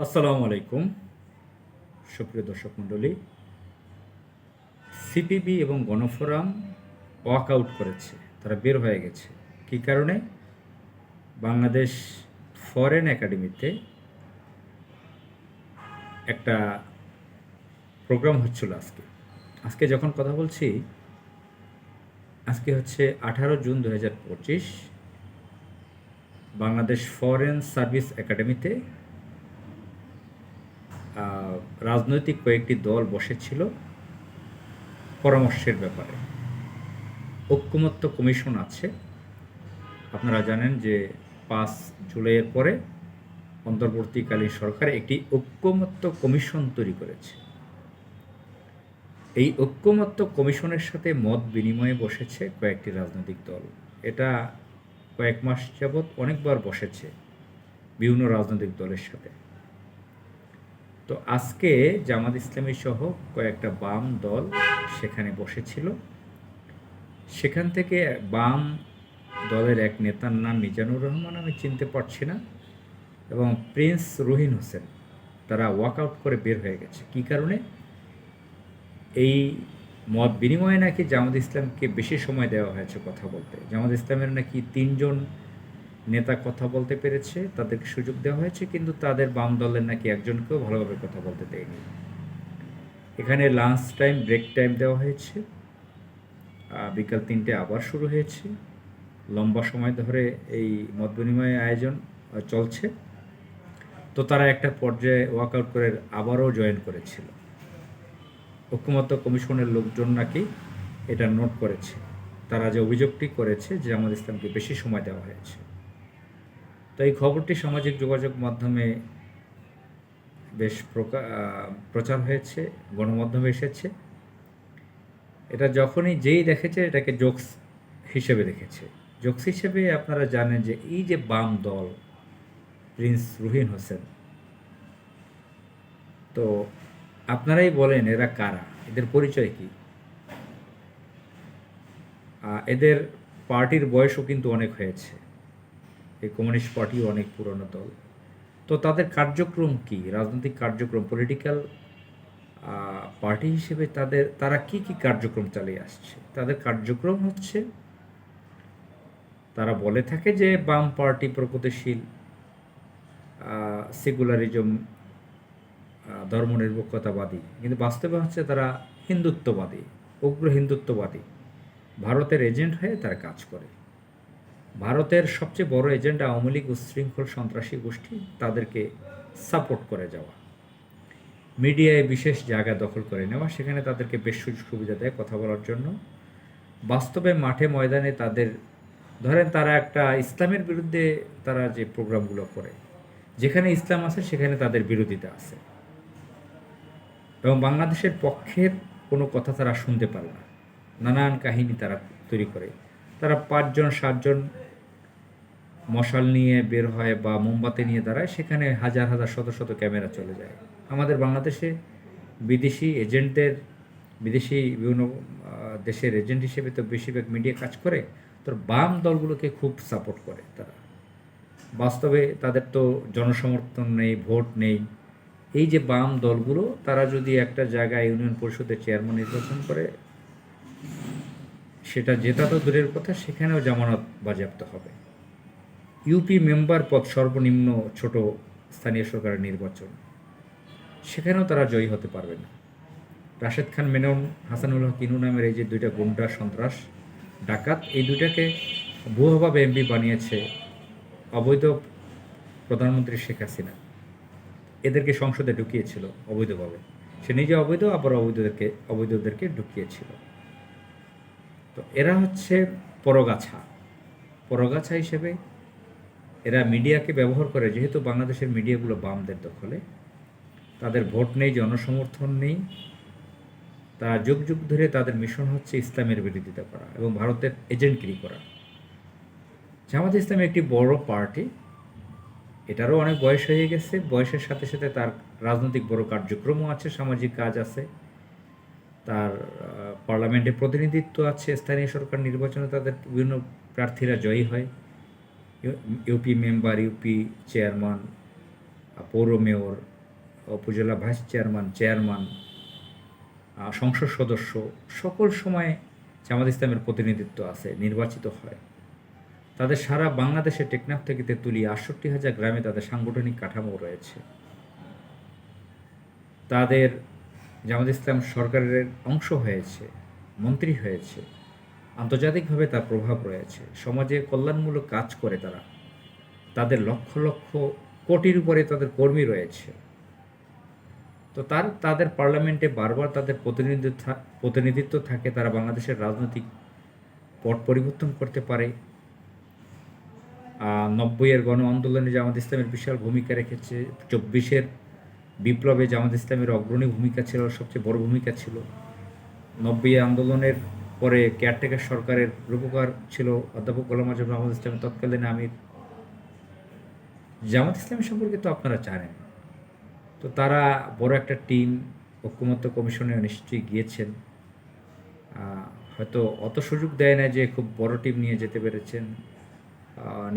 আসসালামু আলাইকুম সুপ্রিয় দর্শক মণ্ডলী। সিপিবি এবং গণফোরাম ওয়াকআউট করেছে, তারা বের হয়ে গেছে। কী কারণে? বাংলাদেশ ফরেন একাডেমিতে একটা প্রোগ্রাম হচ্ছিল আজকে। আজকে যখন কথা বলছি, আজকে হচ্ছে 18 জুন 2025। বাংলাদেশ ফরেন সার্ভিস একাডেমিতে রাজনৈতিক কয়েকটি দল বসেছিল পরামর্শের ব্যাপারে। ঐক্যমত্য কমিশন আছে। আপনারা জানেন যে 5 জুলাইয়ের পরে অন্তর্বর্তীকালীন সরকার একটি ঐক্যমত্য কমিশন তৈরি করেছে। এই ঐক্যমত্য কমিশনের সাথে মত বিনিময়ে বসেছে কয়েকটি রাজনৈতিক দল। এটা কয়েক মাস যাবৎ অনেকবার বসেছে বিভিন্ন রাজনৈতিক দলের সাথে। তো আজকে জামাত ইসলামী সহ কয়েকটা বাম দল সেখানে বসেছিল। সেখান থেকে বাম দলের এক নেতার নাম মিজানুর রহমান, আমি চিনতে পারছি না, এবং প্রিন্স রুহিন হোসেন, তারা ওয়াকআউট করে বের হয়ে গেছে। কী কারণে? এই মত বিনিময়ে নাকি জামাত ইসলামকে বেশি সময় দেওয়া হয়েছে কথা বলতে। জামাত ইসলামের নাকি 3জন নেতা কথা বলতে পেরেছে, তাদেরকে সুযোগ দেওয়া হয়েছে, কিন্তু তাদের বাম দলের নাকি একজনকেও ভালোভাবে কথা বলতে দেয়নি। এখানে লাঞ্চ টাইম, ব্রেক টাইম দেওয়া হয়েছে। বিকাল 3টে আবার শুরু হয়েছে। লম্বা সময় ধরে এই মত বিনিময় আয়োজন চলছে। তো তারা একটা পর্যায়ে ওয়াকআউট করে আবারও জয়েন করেছিল। ঐক্যমত্য কমিশনের লোকজন নাকি এটা নোট করেছে। তারা যে অভিযোগটি করেছে যে জামাত ইসলামকে বেশি সময় দেওয়া হয়েছে। তো এই খবরটি সামাজিক যোগাযোগ মাধ্যমে বেশ প্রচার হয়েছে, গণমাধ্যমে এসেছে। এটা যখনই যেই দেখেছে এটাকে জোকস হিসেবে দেখেছে। জোকস হিসেবে আপনারা জানেন যে এই যে বাম দল, প্রিন্স রুহিন হোসেন, তো আপনারাই বলেন এরা কারা, এদের পরিচয় কী? এদের পার্টির বয়সও কিন্তু অনেক হয়েছে। এই কমিউনিস্ট পার্টিও অনেক পুরনো দল। তো তাদের কার্যক্রম কি, রাজনৈতিক কার্যক্রম, পলিটিক্যাল পার্টি হিসেবে তারা কি কি কার্যক্রম চালিয়ে আসছে? তাদের কার্যক্রম হচ্ছে, তারা বলে থাকে যে বাম পার্টি প্রগতিশীল, সেকুলারিজম, ধর্মনিরপেক্ষতাবাদী, কিন্তু বাস্তবে হচ্ছে তারা হিন্দুত্ববাদী, উগ্র হিন্দুত্ববাদী। ভারতের এজেন্ট হয়ে তারা কাজ করে। ভারতের সবচেয়ে বড় এজেন্ট আওয়ামী লীগ, উচ্ছৃঙ্খল সন্ত্রাসী গোষ্ঠী, তাদেরকে সাপোর্ট করে যাওয়া, মিডিয়ায় বিশেষ জায়গা দখল করে নেওয়া, সেখানে তাদেরকে বেশ সুযোগ সুবিধা দেয় কথা বলার জন্য। বাস্তবে মাঠে ময়দানে তাদের, ধরেন তারা একটা ইসলামের বিরুদ্ধে তারা যে প্রোগ্রামগুলো করে, যেখানে ইসলাম আছে সেখানে তাদের বিরোধিতা আছে, এবং বাংলাদেশের পক্ষের কোনো কথা তারা শুনতে পারে না। নানান কাহিনী তারা তৈরি করে। তারা 5জন 7জন মশাল নিয়ে বের হয় বা মোমবাতি নিয়ে দাঁড়ায়, সেখানে হাজার হাজার শত শত ক্যামেরা চলে যায়। আমাদের বাংলাদেশে বিদেশি এজেন্টদের, বিদেশি বিভিন্ন দেশের এজেন্ট হিসেবে তো বেশিরভাগ মিডিয়া কাজ করে। তো বাম দলগুলোকে খুব সাপোর্ট করে তারা। বাস্তবে তাদের তো জনসমর্থন নেই, ভোট নেই। এই যে বাম দলগুলো, তারা যদি একটা জায়গায় ইউনিয়ন পরিষদের চেয়ারম্যান নির্বাচন করে, সেটা জেতা তো দূরের কথা, সেখানেও জামানত বাজেয়াপ্ত হবে। ইউপি মেম্বার পদ সর্বনিম্ন ছোট স্থানীয় সরকারের নির্বাচন, সেখানেও তারা জয়ী হতে পারবে না। রাশেদ খান মেনন, হাসানুল হক ইনু নামের এই যে দুইটা গুন্ডা সন্ত্রাস ডাকাত, এই দুইটাকে ভুয়াভাবে এমপি বানিয়েছে অবৈধ প্রধানমন্ত্রী শেখ হাসিনা। এদেরকে সংসদে ঢুকিয়েছিল অবৈধভাবে। সে নিজে অবৈধ, আবার অবৈধদেরকে ঢুকিয়েছিল। তো এরা হচ্ছে পরগাছা হিসেবে এরা মিডিয়াকে ব্যবহার করে। যেহেতু বাংলাদেশের মিডিয়াগুলো বামদের দখলে, তাদের ভোট নেই, জনসমর্থন নেই, তারা যুগ যুগ ধরে তাদের মিশন হচ্ছে ইসলামের বিরোধিতা করা এবং ভারতের এজেন্টগিরি করা। জামাত ইসলাম একটি বড় পার্টি, এটারও অনেক বয়স হয়ে গেছে। বয়সের সাথে সাথে তার রাজনৈতিক বড় কার্যক্রমও আছে, সামাজিক কাজ আছে, তার পার্লামেন্টে প্রতিনিধিত্ব আছে, স্থানীয় সরকার নির্বাচনে তাদের বিভিন্ন প্রার্থীরা জয়ী হয়, ইউপি মেম্বার, ইউপি চেয়ারম্যান, পৌর মেয়র, উপজেলা ভাইস চেয়ারম্যান, চেয়ারম্যান, সংসদ সদস্য, সকল সময় জামাত ইসলামের প্রতিনিধিত্ব আছে, নির্বাচিত হয়। তাদের সারা বাংলাদেশে টেকনাফ থেকে তেঁতুলি ৬৮,০০০ গ্রামে তাদের সাংগঠনিক কাঠামো রয়েছে। তাদের জামাত ইসলাম সরকারের অংশ হয়েছে, মন্ত্রী হয়েছে, আন্তর্জাতিকভাবে তার প্রভাব রয়েছে, সমাজে কল্যাণমূলক কাজ করে তারা, তাদের লক্ষ লক্ষ কোটির উপরে তাদের কর্মী রয়েছে। তো তাদের পার্লামেন্টে বারবার তাদের প্রতিনিধিত্ব থাকে, তারা বাংলাদেশের রাজনৈতিক পট পরিবর্তন করতে পারে। ৯০-এর গণ আন্দোলনে জামাত ইসলামের বিশাল ভূমিকা রেখেছে, ২৪-এর বিপ্লবে জামাত ইসলামের অগ্রণী ভূমিকা ছিল, সবচেয়ে বড় ভূমিকা ছিল। ৯০ আন্দোলনের পরে কেয়ারটেকার সরকারের রূপকার ছিল অধ্যাপক গোলাম আজম মোহাম্মদ ইসলামের তৎকালীন আমির। জামাত ইসলামী সম্পর্কে তো আপনারা জানেন। তো তারা বড় একটা টিম ঐক্যমত্য কমিশনে নিশ্চয়ই গিয়েছেন, হয়তো অত সুযোগ দেয় না যে খুব বড় টিম নিয়ে যেতে পেরেছেন।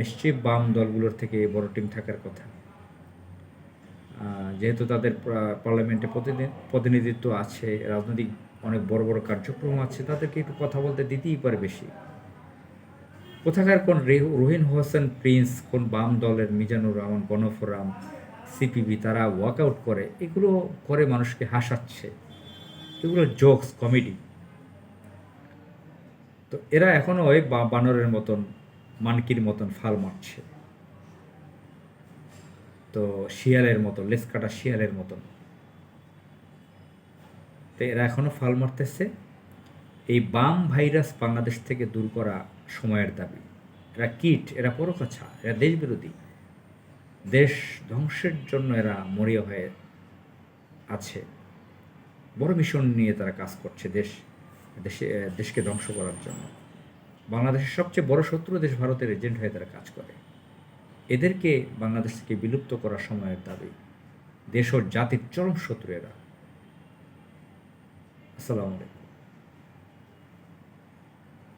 নিশ্চয়ই বাম দলগুলোর থেকে বড় টিম থাকার কথা, যেহেতু তাদের পার্লামেন্টে প্রতিনিধিত্ব আছে, রাজনৈতিক অনেক বড় বড় কার্যক্রম আছে, তাদেরকে একটু কথা বলতে দিতেই পারে বেশি। কোথাকার কোন রহিন হোসেন প্রিন্স, কোন বাম দলের মিজানুর রহমান, গণফোরাম, সিপিবি, তারা ওয়াকআউট করে, এগুলো করে মানুষকে হাসাচ্ছে, এগুলো জোকস, কমেডি। তো এরা এখনও ওই বানরের মতন, মানকির মতন ফাল মারছে, তো শিয়ালের মতো, লেজ কাটা শিয়ালের মতন। তো এরা এখনও ফাল মারতেছে। এই বাম ভাইরাস বাংলাদেশ থেকে দূর করা সময়ের দাবি। এরা কীট, এরা পরকাছা, এরা দেশবিরোধী, দেশ ধ্বংসের জন্য এরা মরিয়া হয়ে আছে। বড় মিশন নিয়ে তারা কাজ করছে, দেশকে ধ্বংস করার জন্য। বাংলাদেশের সবচেয়ে বড় শত্রু দেশ ভারতের এজেন্ট হয়ে তারা কাজ করে। এদেরকে বাংলাদেশ থেকে বিলুপ্ত করার সময়ের দাবি। দেশ ও জাতির চরম শত্রু এরা। আসসালামু আলাইকুম।